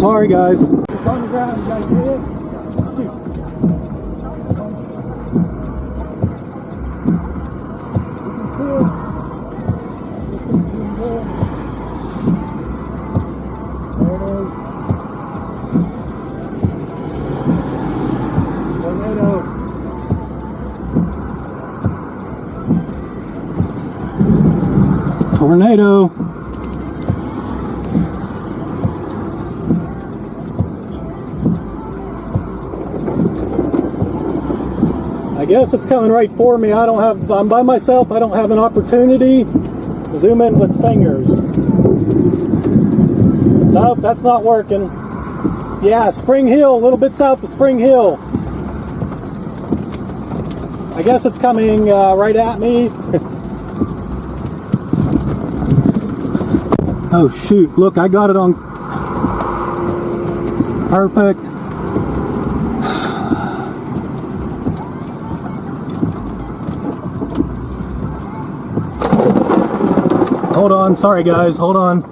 Sorry, guys. It's on the ground. You guys see it? Shoot. Tornado. I guess it's coming right for me. I'm by myself. I don't have an opportunity to zoom in with fingers. Nope, that's not working. Yeah, Spring Hill, a little bit south of Spring Hill. I guess it's coming right at me. Oh shoot, look, I got it on. Perfect. Hold on, sorry guys, hold on.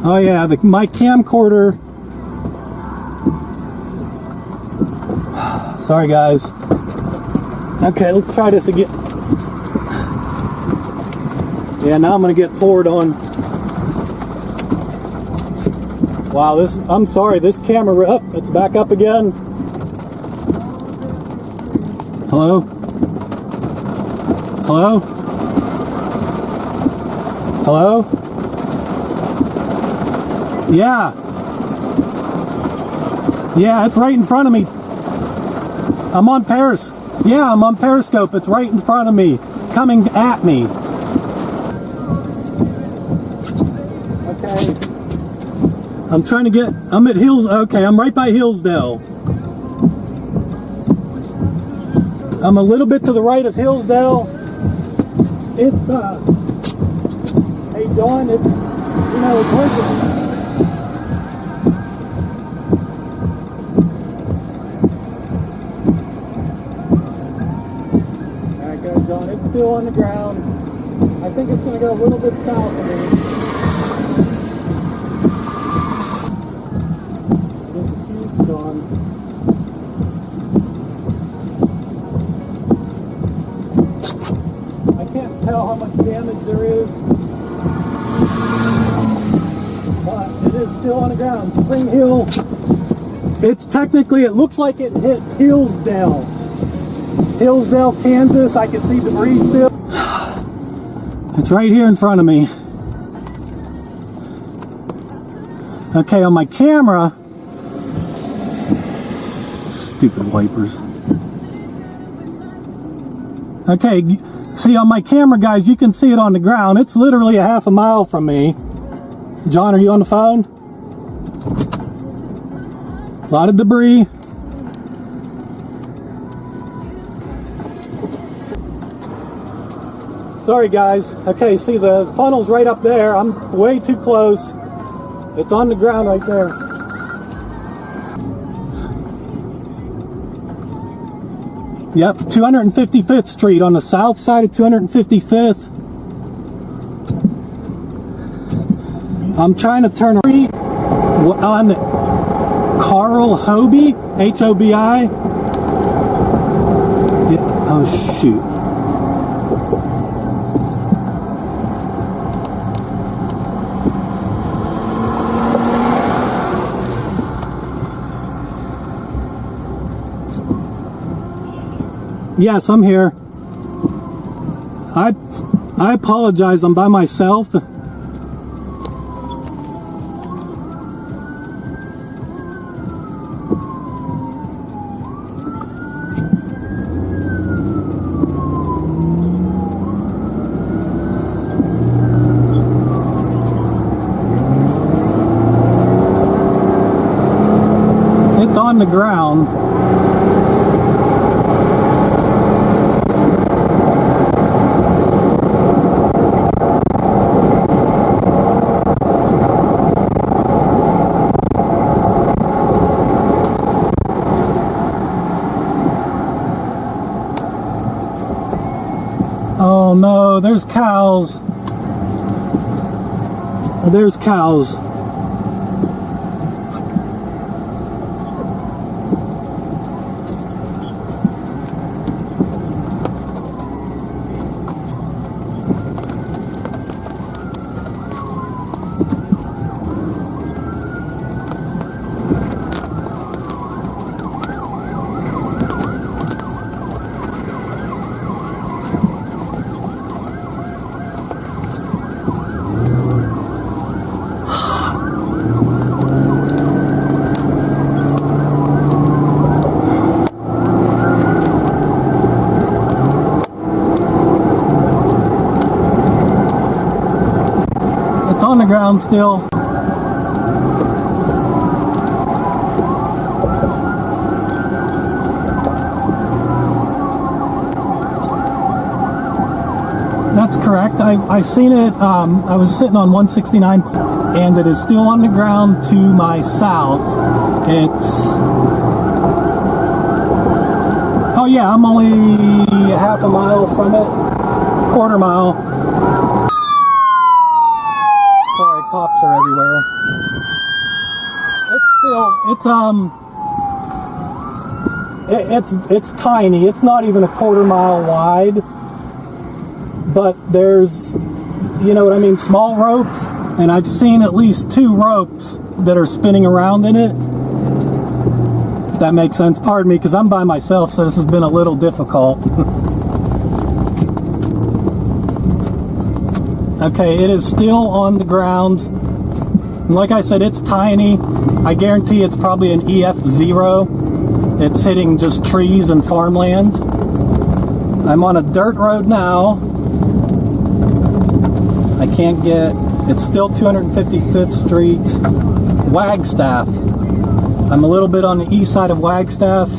Oh yeah, my camcorder. Sorry guys. Okay, let's try this again. Yeah, now I'm gonna get poured on. Wow, I'm sorry, this camera up. It's back up again. Hello? Hello? Hello? Yeah. Yeah, it's right in front of me. I'm on Paris. Yeah, I'm on Periscope. It's right in front of me, coming at me. Okay. I'm at Hills. Okay, I'm right by Hillsdale. I'm a little bit to the right of Hillsdale. It's, hey Dawn, it's, you know, it's working. John, it's still on the ground. I think it's going to go a little bit south of me. This is huge, John. I can't tell how much damage there is, but it is still on the ground. Spring Hill. It's technically, it looks like it hit Hillsdale. Hillsdale, Kansas. I can see debris still. It's right here in front of me. Okay, on my camera. Stupid wipers. Okay, see on my camera, guys, you can see it on the ground. It's literally a half a mile from me. John, are you on the phone? A lot of debris. Sorry guys. Okay, see the funnel's right up there. I'm way too close. It's on the ground right there. Yep, 255th Street on the south side of 255th. I'm trying to turn on Carl Hobi, H-O-B-I. Yeah, oh shoot. Yes, I'm here. I apologize, I'm by myself. It's on the ground. there's cows. There's cows. It's on the ground still. That's correct. I seen it. I was sitting on 169, and it is still on the ground to my south. It's... Oh yeah, I'm only half a mile from it. Quarter mile. Sorry, cops are everywhere. It's tiny. It's not even a quarter mile wide. But there's, you know what I mean, small ropes, and I've seen at least 2 ropes that are spinning around in it. If that makes sense. Pardon me, because I'm by myself, so this has been a little difficult. Okay, it is still on the ground. And like I said, it's tiny. I guarantee it's probably an EF0. It's hitting just trees and farmland. I'm on a dirt road now. I can't get, it's still 255th Street, Wagstaff. I'm a little bit on the east side of Wagstaff.